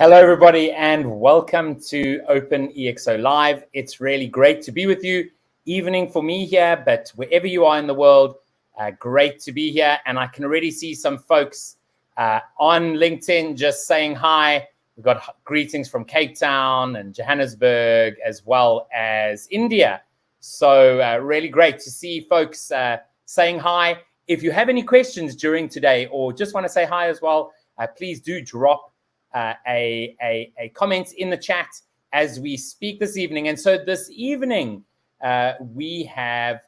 Hello, everybody, and welcome to OpenExO Live. It's really great to be with you. Evening for me here, but wherever you are in the world, great to be here. And I can already see some folks on LinkedIn just saying hi. We've got greetings from Cape Town and Johannesburg, as well as India. So really great to see folks saying hi. If you have any questions during today or just want to say hi as well, please do drop a comment in the chat as we speak this evening. And so this evening, we have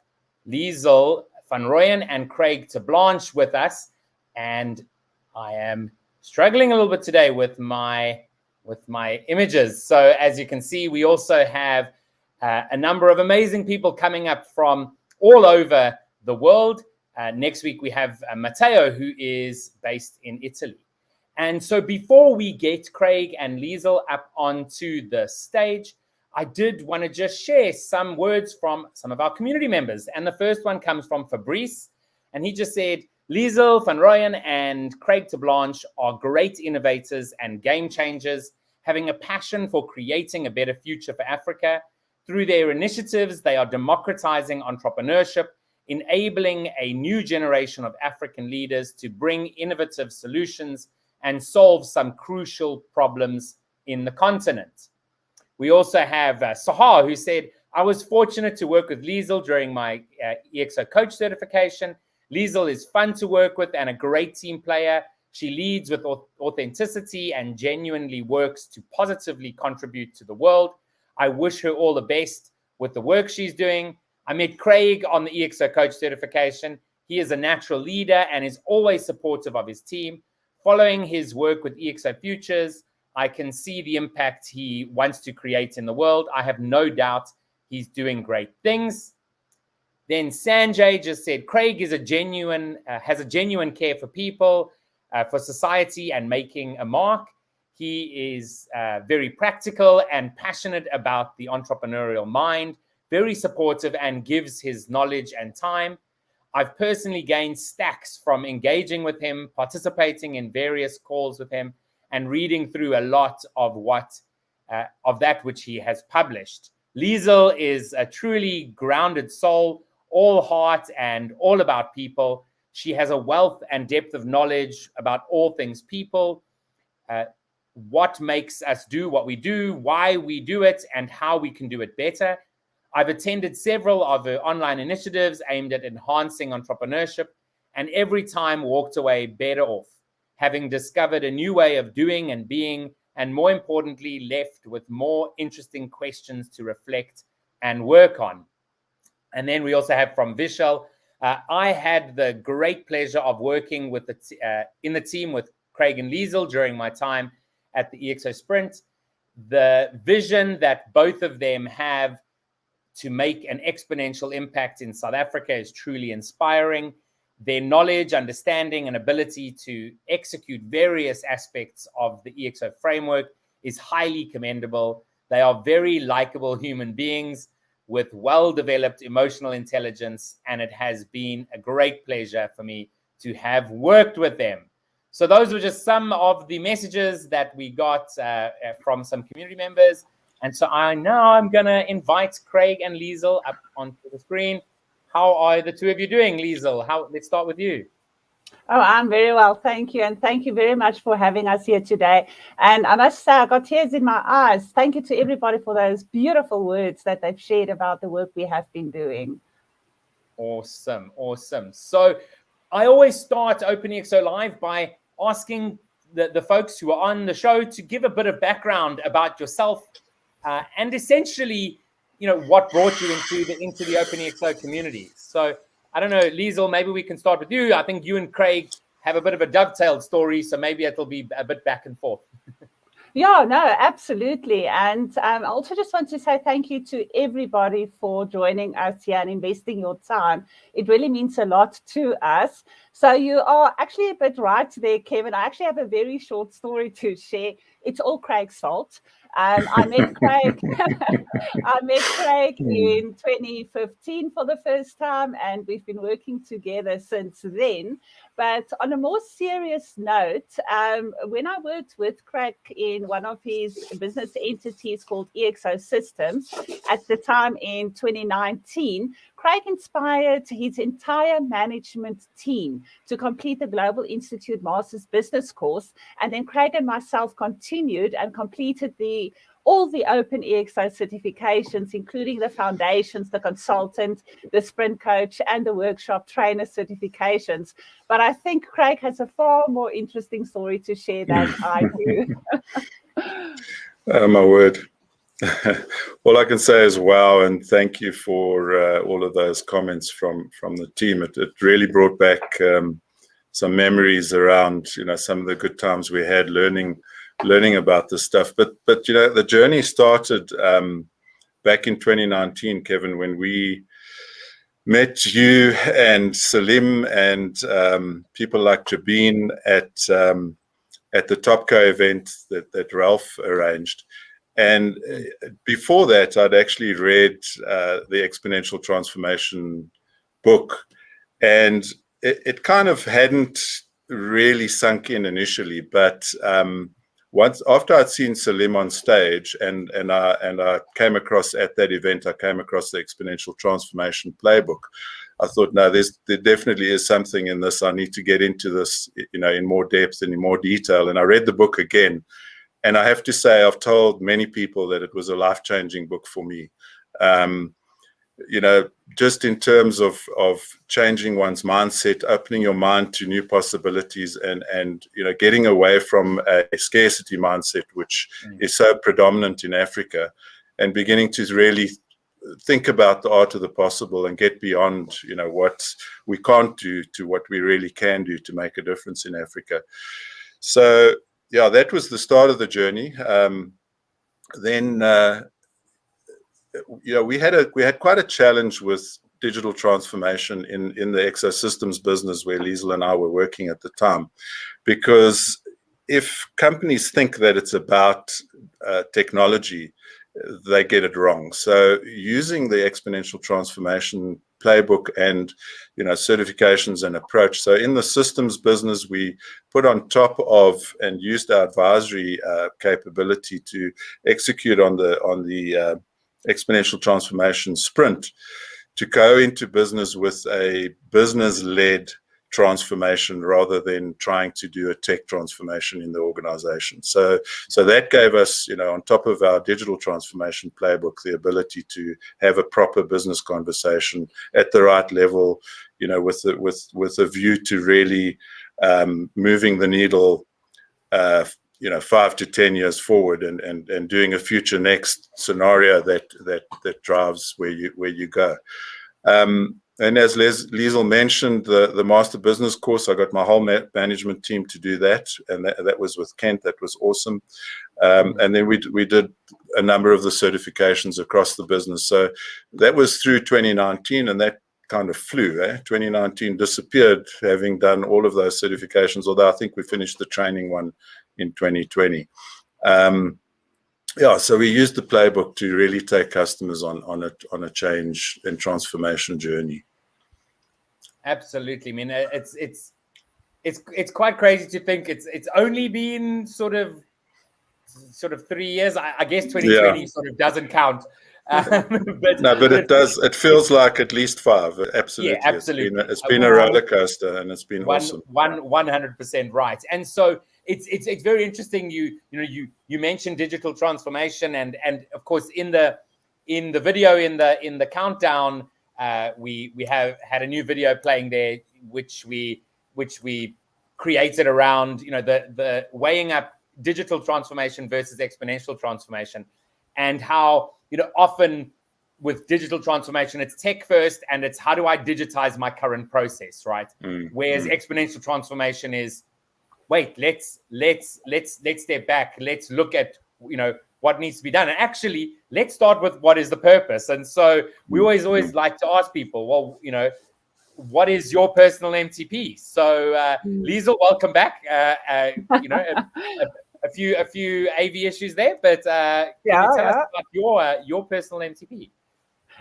Liezel van Rooyen and Craig Terblanche with us. And I am struggling a little bit today with my images. So as you can see, we also have a number of amazing people coming up from all over the world. Next week, we have Matteo, who is based in Italy. And so before we get Craig and Liezel up onto the stage, I did want to just share some words from some of our community members. And the first one comes from Fabrice. And he just said, Liezel van Rooyen and Craig Terblanche are great innovators and game changers, having a passion for creating a better future for Africa. Through their initiatives, they are democratizing entrepreneurship, enabling a new generation of African leaders to bring innovative solutions and solve some crucial problems in the continent. We also have Sahar, who said, I was fortunate to work with Liezel during my EXO coach certification. Liezel is fun to work with and a great team player. She leads with authenticity and genuinely works to positively contribute to the world. I wish her all the best with the work she's doing. I met Craig on the EXO coach certification. He is a natural leader and is always supportive of his team. Following his work with EXO Futures, I can see the impact he wants to create in the world. I have no doubt he's doing great things. Then Sanjay just said, Craig is has a genuine care for people, for society, and making a mark. He is very practical and passionate about the entrepreneurial mind, very supportive, and gives his knowledge and time. I've personally gained stacks from engaging with him, participating in various calls with him, and reading through a lot of that which he has published. Liezel is a truly grounded soul, all heart and all about people. She has a wealth and depth of knowledge about all things people, what makes us do what we do, why we do it, and how we can do it better. I've attended several of her online initiatives aimed at enhancing entrepreneurship, and every time walked away better off, having discovered a new way of doing and being, and more importantly, left with more interesting questions to reflect and work on. And then we also have from Vishal, I had the great pleasure of working with in the team with Craig and Liezel during my time at the EXO Sprint. The vision that both of them have to make an exponential impact in South Africa is truly inspiring. Their knowledge, understanding, and ability to execute various aspects of the EXO framework is highly commendable. They are very likable human beings with well-developed emotional intelligence, and it has been a great pleasure for me to have worked with them. So those were just some of the messages that we got from some community members. And so I'm going to invite Craig and Liezel up onto the screen. How are the two of you doing, Liezel? Let's start with you. Oh, I'm very well, thank you. And thank you very much for having us here today. And I must say, I got tears in my eyes. Thank you to everybody for those beautiful words that they've shared about the work we have been doing. Awesome, awesome. So I always start OpenExO Live by asking the folks who are on the show to give a bit of background about yourself, and essentially, what brought you into the OpenExO community. So I don't know, Liezel, maybe we can start with you. I think you and Craig have a bit of a dovetailed story, so maybe it'll be a bit back and forth. Yeah, no, absolutely. And I also just want to say thank you to everybody for joining us here and investing your time. It really means a lot to us. So you are actually a bit right there, Kevin. I actually have a very short story to share. It's all Craig's fault. I met Craig. I met Craig in 2015 for the first time, and we've been working together since then. But on a more serious note, when I worked with Craig in one of his business entities called ExO Systems at the time in 2019, Craig inspired his entire management team to complete the Global Institute Masters Business course. And then Craig and myself continued and completed all the OpenExO certifications, including the foundations, the consultant, the sprint coach, and the workshop trainer certifications. But I think Craig has a far more interesting story to share than I do. Oh, my word. All I can say is wow, and thank you for all of those comments from the team. It really brought back some memories around, some of the good times we had learning about this stuff. But the journey started back in 2019, Kevin, when we met you and Salim and people like Jabin at the Topco event that Ralph arranged. And before that, I'd actually read the Exponential Transformation book, and it kind of hadn't really sunk in initially. But once after I'd seen Salim on stage, and I came across at that event, I came across the Exponential Transformation Playbook. I thought, no, there definitely is something in this. I need to get into this, in more depth and in more detail. And I read the book again. And I have to say, I've told many people that it was a life-changing book for me. Just in terms of changing one's mindset, opening your mind to new possibilities, and getting away from a scarcity mindset, which is so predominant in Africa, and beginning to really think about the art of the possible and get beyond, what we can't do to what we really can do to make a difference in Africa. So, yeah, that was the start of the journey. Then, we had quite a challenge with digital transformation in the ExO Systems business where Liezel and I were working at the time, because if companies think that it's about technology, they get it wrong. So using the Exponential Transformation Playbook and certifications and approach. So in the systems business, we put on top of and used our advisory capability to execute on the Exponential Transformation Sprint to go into business with a business-led transformation rather than trying to do a tech transformation in the organization. So that gave us, on top of our digital transformation playbook, the ability to have a proper business conversation at the right level, with a view to really moving the needle 5 to 10 years forward and doing a future next scenario that drives where you go. And as Liezel mentioned, the Master Business course, I got my whole management team to do that, and that was with Kent. That was awesome. And then we did a number of the certifications across the business. So that was through 2019, and that kind of flew. 2019 disappeared, having done all of those certifications, although I think we finished the training one in 2020. So we used the playbook to really take customers on a change and transformation journey. Absolutely. I mean, it's quite crazy to think it's only been sort of 3 years. I guess 2020 sort of doesn't count. But it does. It feels like at least 5. Absolutely. Yeah, absolutely. It's been a roller coaster, and it's been awesome. 100% right. And so it's very interesting. You mentioned digital transformation, and of course in the video in the countdown, we have had a new video playing there, which we created around the weighing up digital transformation versus exponential transformation, and how often with digital transformation it's tech first and it's how do I digitize my current process, right? Whereas exponential transformation is wait, let's step back, let's look at what needs to be done, and actually let's start with what is the purpose. And so we always like to ask people, well, what is your personal MTP? So Liezel, welcome back. A few AV issues there, but can you tell us about your personal MTP?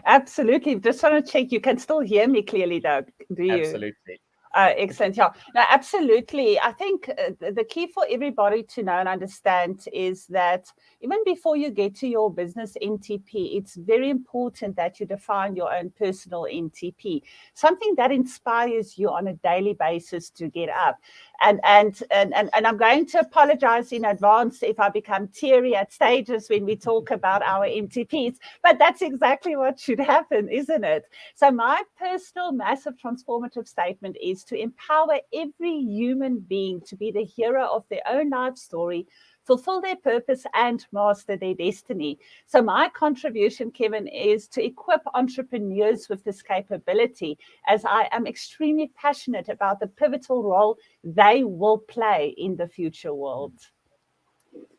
Absolutely. Just want to check. You can still hear me clearly, though, do you? Absolutely. Excellent. Yeah, no, absolutely. I think the key for everybody to know and understand is that even before you get to your business MTP, it's very important that you define your own personal MTP, something that inspires you on a daily basis to get up. And I'm going to apologize in advance if I become teary at stages when we talk about our MTPs, but that's exactly what should happen, isn't it? So my personal massive transformative statement is to empower every human being to be the hero of their own life story, fulfill their purpose, and master their destiny. So my contribution, Kevin, is to equip entrepreneurs with this capability, as I am extremely passionate about the pivotal role they will play in the future world.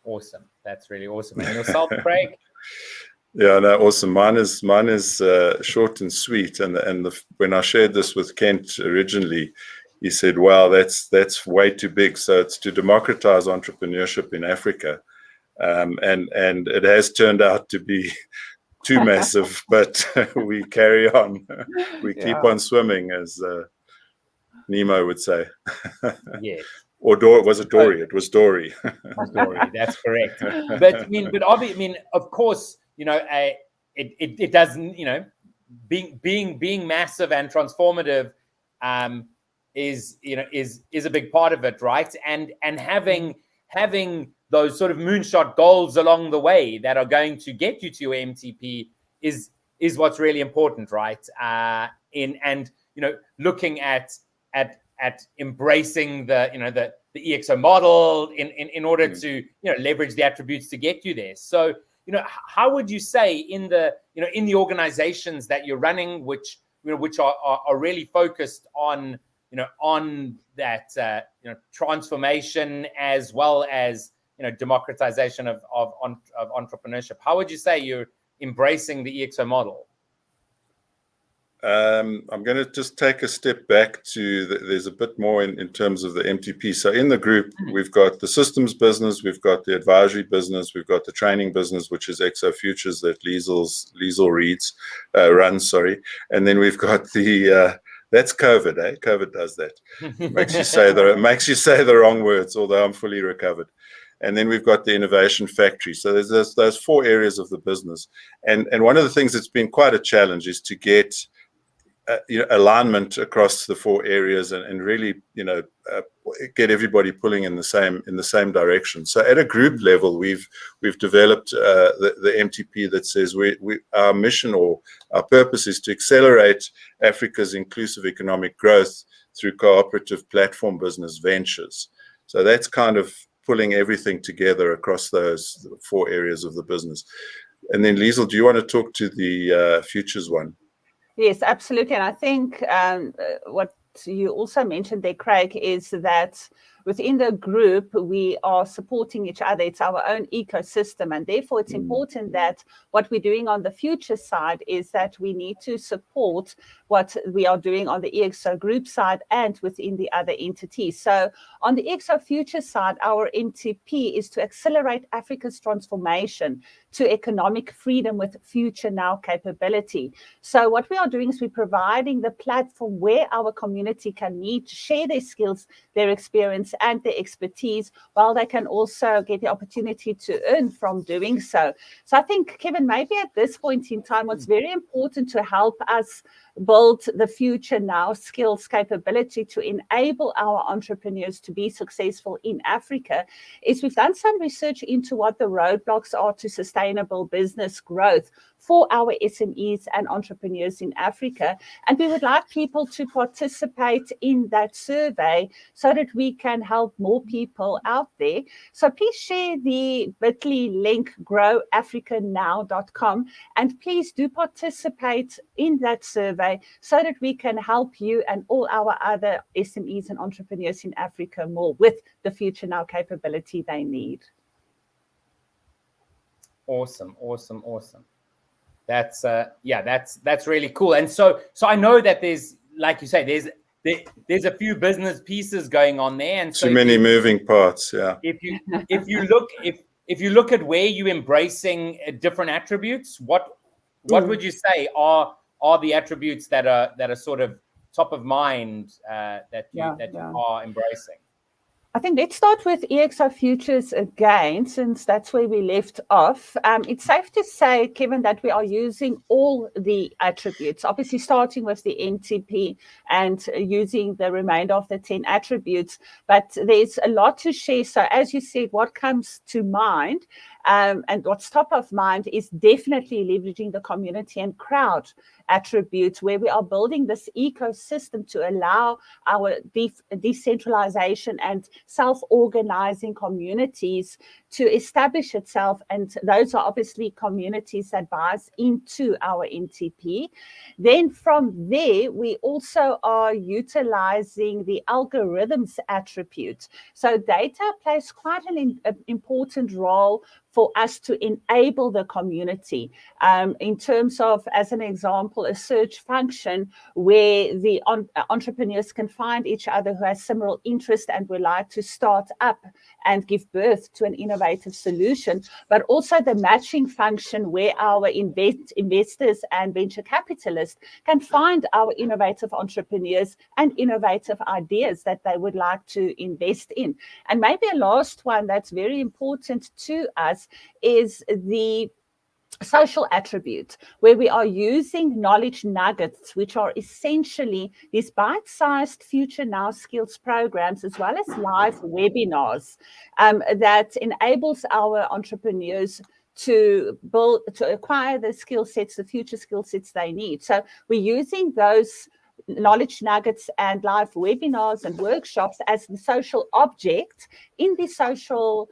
Awesome. That's really awesome. And yourself, Craig? Yeah, no, awesome. Mine is short and sweet. When I shared this with Kent originally, he said, "Wow, that's way too big." So it's to democratize entrepreneurship in Africa, and it has turned out to be too massive. But we carry on. We keep on swimming, as Nemo would say. Yeah. Or was it Dory? It was Dory. Dory. That's correct. But of course, it doesn't. Being massive and transformative is a big part of it, right? And having those sort of moonshot goals along the way that are going to get you to your MTP is what's really important, right? Looking at embracing the ExO model in order to leverage the attributes to get you there. So how would you say in the organizations that you're running, which are really focused on that transformation as well as democratization of entrepreneurship, how would you say you're embracing the ExO model? I'm going to just take a step back to there's a bit more in terms of the MTP. So in the group, we've got the systems business, we've got the advisory business, we've got the training business, which is ExO Futures that Liezel runs, and then we've got the that's COVID, eh? COVID does that. Makes you say the wrong words, although I'm fully recovered. And then we've got the innovation factory. So there's those 4 areas of the business, and one of the things that's been quite a challenge is to get alignment across the 4 areas and really get everybody pulling in the same direction. So at a group level, we've developed the MTP that says our mission or our purpose is to accelerate Africa's inclusive economic growth through cooperative platform business ventures. So that's kind of pulling everything together across those 4 areas of the business. And then Liezel, do you want to talk to the futures one? Yes, absolutely. And I think what you also mentioned there, Craig, is that within the group, we are supporting each other. It's our own ecosystem. And therefore, it's important that what we're doing on the future side is that we need to support what we are doing on the ExO group side and within the other entities. So on the ExO future side, our MTP is to accelerate Africa's transformation to economic freedom with future now capability. So what we are doing is we're providing the platform where our community can meet, share their skills, their experience, and their expertise, while they can also get the opportunity to earn from doing so. So I think, Kevin, maybe at this point in time, what's very important to help us build the future now skills capability to enable our entrepreneurs to be successful in Africa is we've done some research into what the roadblocks are to sustainable business growth for our SMEs and entrepreneurs in Africa. And we would like people to participate in that survey so that we can help more people out there. So please share the bit.ly link, growafricanow.com, and please do participate in that survey so that we can help you and all our other SMEs and entrepreneurs in Africa more with the Future Now capability they need. Awesome. That's really cool. And so I know that there's, like you say, there's a few business pieces going on there, and so too many moving parts. Yeah. If you look at where you're embracing different attributes, what would you say are the attributes that are sort of top of mind that you are embracing? I think let's start with EXO Futures again, since that's where we left off. It's safe to say, Kevin, that we are using all the attributes, obviously starting with the NTP and using the remainder of the 10 attributes, but there's a lot to share. So as you said, what comes to mind and what's top of mind is definitely leveraging the community and crowd attributes, where we are building this ecosystem to allow our decentralization and self-organizing communities to establish itself. And those are obviously communities that buys into our NTP. Then from there, we also are utilizing the algorithms attribute. So data plays quite an important role for us to enable the community in terms of, as an example, a search function where the entrepreneurs can find each other who has similar interest and would like to start up and give birth to an innovative solution, but also the matching function where our investors and venture capitalists can find our innovative entrepreneurs and innovative ideas that they would like to invest in. And maybe a last one that's very important to us is the social attribute, where we are using knowledge nuggets, which are essentially these bite-sized Future Now skills programs, as well as live webinars that enables our entrepreneurs to acquire the skill sets, the future skill sets they need. So we're using those knowledge nuggets and live webinars and workshops as the social object in the social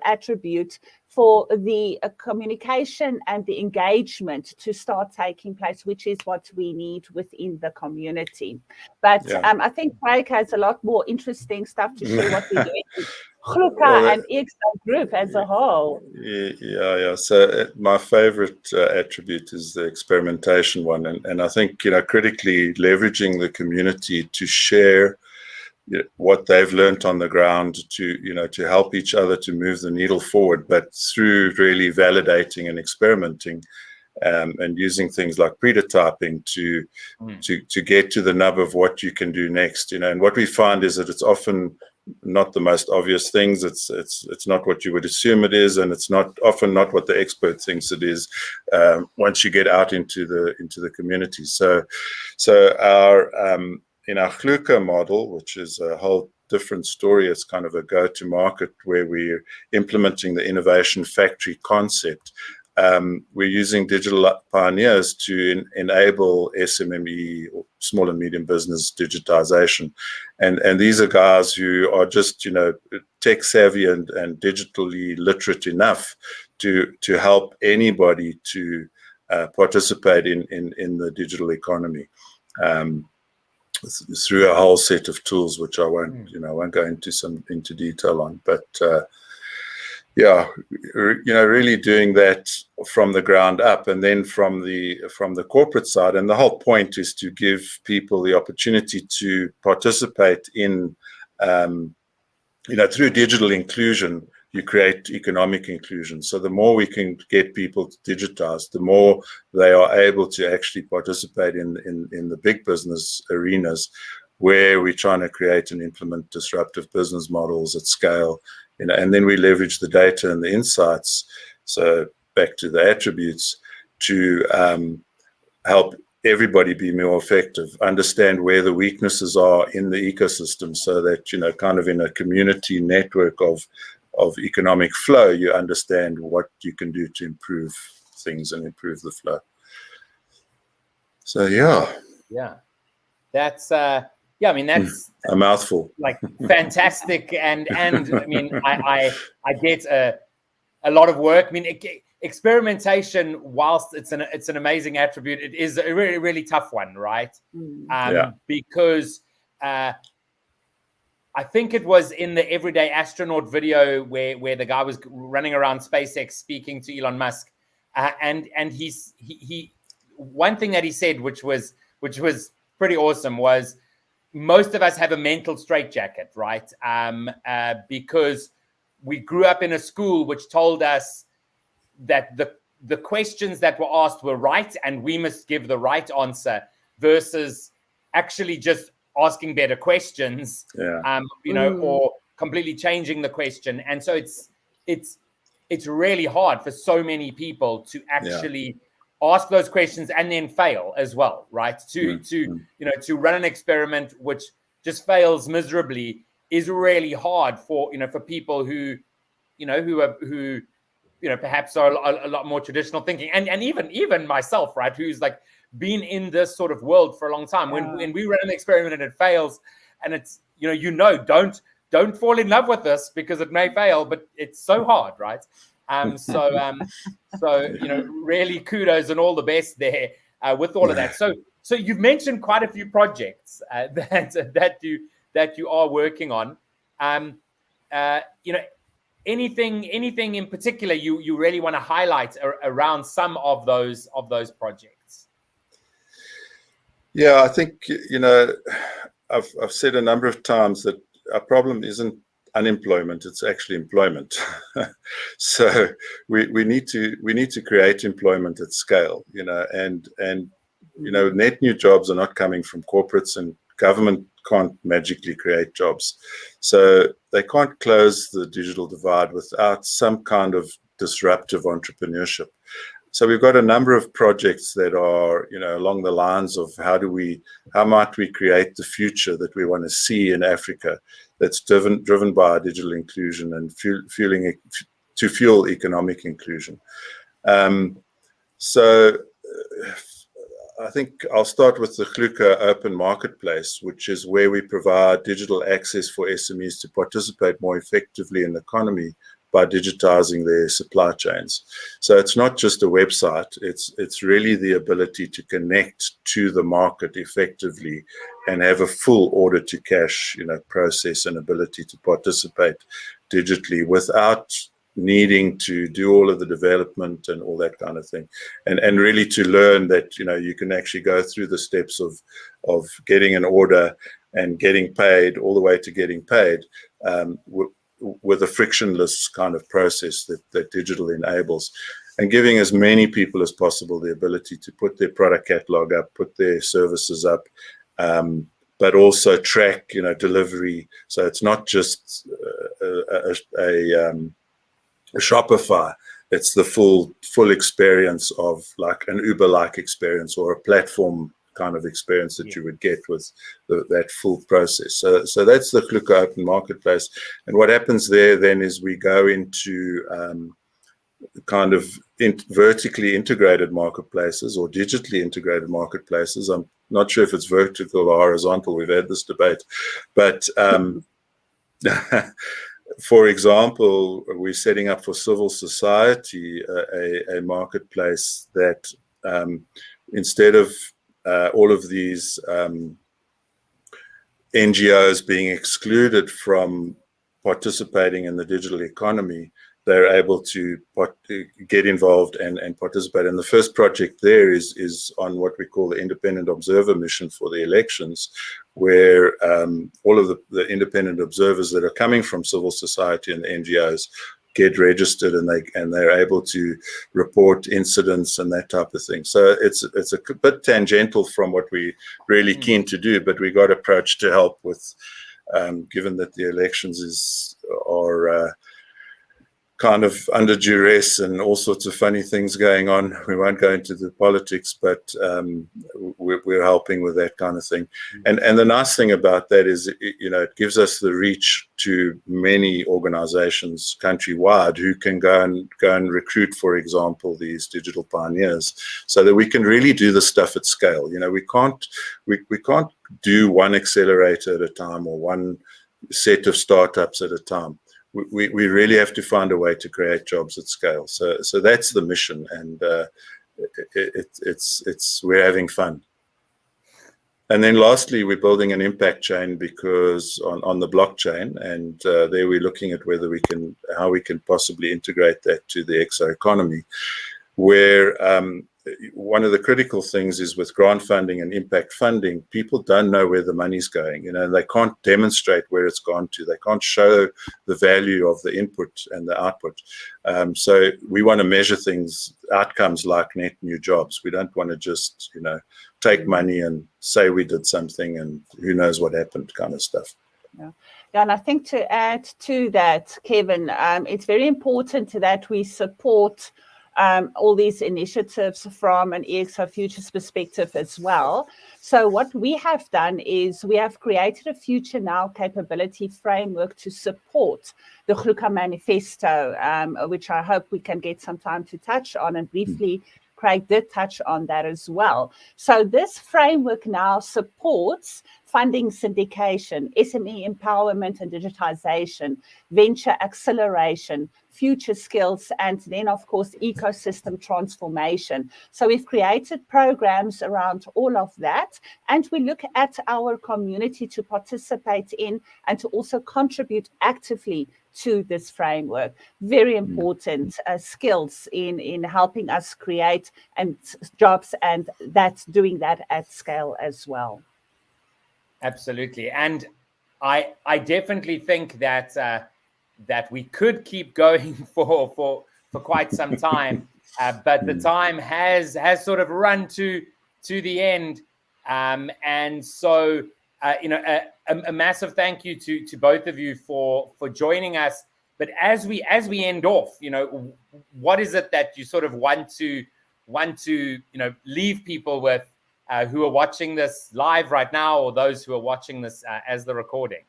attribute for the communication and the engagement to start taking place, which is what we need within the community. But I think Craig has a lot more interesting stuff to share what we're doing with Kluka and EXO Group as a whole. Yeah. So my favorite attribute is the experimentation one. And I think, critically leveraging the community to share what they've learned on the ground to help each other to move the needle forward, but through really validating and experimenting and using things like prototyping to get to the nub of what you can do next. And what we find is that it's often not the most obvious things. It's not what you would assume it is, and it's often not what the expert thinks it is once you get out into the community. So in our Kluka model, which is a whole different story, it's kind of a go-to-market where we're implementing the innovation factory concept. We're using digital pioneers to enable SMME, or small and medium business digitization. And these are guys who are just, tech savvy and digitally literate enough to help anybody to participate in the digital economy. Through a whole set of tools, which I won't go into detail on, but really doing that from the ground up, and then from the corporate side. And the whole point is to give people the opportunity to participate in, through digital inclusion. You create economic inclusion. So the more we can get people to digitize, the more they are able to actually participate in the big business arenas, where we're trying to create and implement disruptive business models at scale. And then we leverage the data and the insights. So back to the attributes, to help everybody be more effective, understand where the weaknesses are in the ecosystem, so that, kind of in a community network of economic flow, you understand what you can do to improve things and improve the flow. So that's that's a mouthful. Like fantastic, and I mean, I get a lot of work. I mean, experimentation, whilst it's an amazing attribute, it is a really, really tough one, right? Because I think it was in the Everyday Astronaut video where the guy was running around SpaceX speaking to Elon Musk, and he one thing that he said, which was pretty awesome, was most of us have a mental straitjacket, right? Because we grew up in a school which told us that the questions that were asked were right, and we must give the right answer. versus actually just asking better questions, you know, or completely changing the question. And so it's really hard for so many people to actually ask those questions and then fail as well, right? To you know, to run an experiment which just fails miserably is really hard for, you know, for people who, you know, who you know, perhaps are a lot more traditional thinking, and even myself, right, who's like been in this sort of world for a long time. When we run an experiment and it fails, and it's, you know, don't fall in love with this because it may fail, but it's so hard, right? So you know, really kudos and all the best there with all of that. So you've mentioned quite a few projects that you are working on. You know, anything in particular you really want to highlight around some of those projects? Yeah, I think, you know, I've said a number of times that our problem isn't unemployment, it's actually employment. So we need to create employment at scale, you know, and you know, net new jobs are not coming from corporates, and government can't magically create jobs. So they can't close the digital divide without some kind of disruptive entrepreneurship. So we've got a number of projects that are, you know, along the lines of how might we create the future that we want to see in Africa, that's driven by digital inclusion and fuel economic inclusion. So I think I'll start with the Kluka open marketplace, which is where we provide digital access for SMEs to participate more effectively in the economy by digitizing their supply chains. So it's not just a website, it's really the ability to connect to the market effectively and have a full order to cash, you know, process and ability to participate digitally without needing to do all of the development and all that kind of thing, and really to learn that, you know, you can actually go through the steps of getting an order and getting paid all the way to getting paid with a frictionless kind of process that digital enables, and giving as many people as possible the ability to put their product catalog up, put their services up, but also track, you know, delivery. So it's not just a Shopify, it's the full experience of like an Uber-like experience or a platform kind of experience that you would get with that full process. So that's the Kluka open marketplace. And what happens there then is we go into kind of vertically integrated marketplaces or digitally integrated marketplaces. I'm not sure if it's vertical or horizontal. We've had this debate, but for example, we're setting up for civil society a marketplace that instead of all of these NGOs being excluded from participating in the digital economy, they're able to get involved and participate. And the first project there is on what we call the independent observer mission for the elections, where all of the independent observers that are coming from civil society and the NGOs get registered, and they're able to report incidents and that type of thing. So it's a bit tangential from what we're really keen to do, but we got approached to help with, given that the elections are kind of under duress and all sorts of funny things going on. We won't go into the politics, but we're helping with that kind of thing. And the nice thing about that is, you know, it gives us the reach to many organizations countrywide who can go and recruit, for example, these digital pioneers, so that we can really do the stuff at scale. You know, we can't do one accelerator at a time or one set of startups at a time. We really have to find a way to create jobs at scale. So that's the mission, and we're having fun. And then lastly, we're building an impact chain because on the blockchain, and there we're looking at how we can possibly integrate that to the ExO economy, where one of the critical things is with grant funding and impact funding, people don't know where the money's going. They can't demonstrate where it's gone to. They can't show the value of the input and the output. So we want to measure outcomes like net new jobs. We don't want to just, take money and say we did something and who knows what happened kind of stuff. Yeah, and I think to add to that, Kevin, it's very important that we support all these initiatives from an EXO Futures perspective as well. So what we have done is we have created a Future Now capability framework to support the Kluka Manifesto, which I hope we can get some time to touch on, and briefly Craig did touch on that as well. So this framework now supports funding syndication, SME empowerment and digitization, venture acceleration, future skills, and then, of course, ecosystem transformation. So we've created programs around all of that, and we look at our community to participate in and to also contribute actively to this framework. Very important skills in helping us create and jobs, and that's doing that at scale as well. Absolutely. And I definitely think that that we could keep going for quite some time, but the time has sort of run to the end. And so a massive thank you to both of you for joining us. But as we end off, what is it that you sort of want to leave people with who are watching this live right now, or those who are watching this as the recording?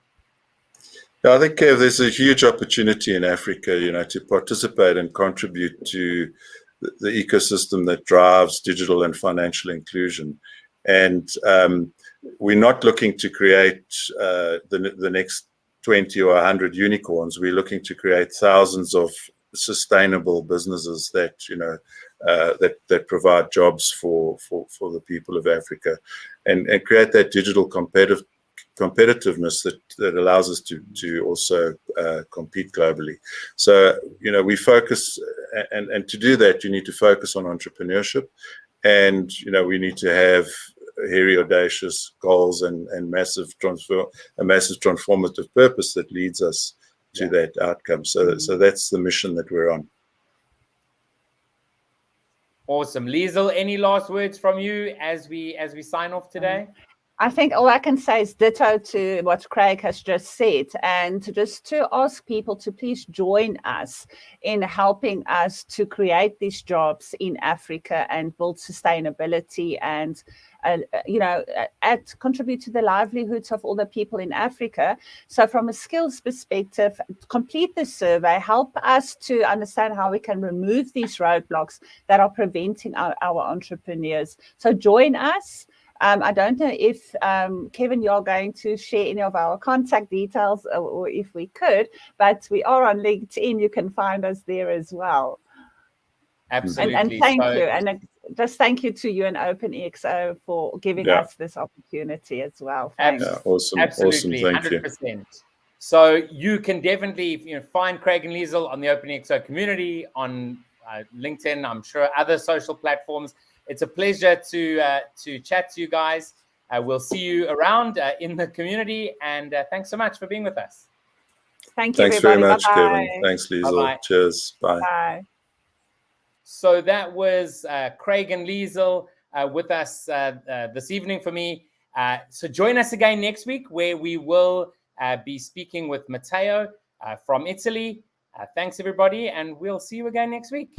I think there's a huge opportunity in Africa, to participate and contribute to the ecosystem that drives digital and financial inclusion. And we're not looking to create the next 20 or 100 unicorns. We're looking to create thousands of sustainable businesses that that provide jobs for the people of Africa, and create that digital competitiveness that allows us to also compete globally. So we focus, and to do that you need to focus on entrepreneurship, and we need to have hairy, audacious goals and a massive transformative purpose that leads us to that outcome. So that's the mission that we're on. Awesome. Liezel, any last words from you as we sign off today? I think all I can say is ditto to what Craig has just said, and just to ask people to please join us in helping us to create these jobs in Africa and build sustainability and contribute to the livelihoods of all the people in Africa. So from a skills perspective, complete the survey, help us to understand how we can remove these roadblocks that are preventing our entrepreneurs. So join us. I don't know if, Kevin, you're going to share any of our contact details, or if we could, but we are on LinkedIn. You can find us there as well. Absolutely. And thank you. And just thank you to you and OpenExO for giving us this opportunity as well. Thanks. Awesome. Absolutely. Awesome. Thank 100%. you. So you can definitely find Craig and Liezel on the OpenExO community, on LinkedIn, I'm sure other social platforms. It's a pleasure to chat to you guys. We'll see you around in the community, and thanks so much for being with us. Thank you, Thanks everybody. very much, Bye-bye. Kevin. Thanks, Liezel. Bye-bye. Cheers. Bye. Bye. So that was Craig and Liezel with us this evening for me. So join us again next week, where we will be speaking with Matteo from Italy. Thanks, everybody, and we'll see you again next week.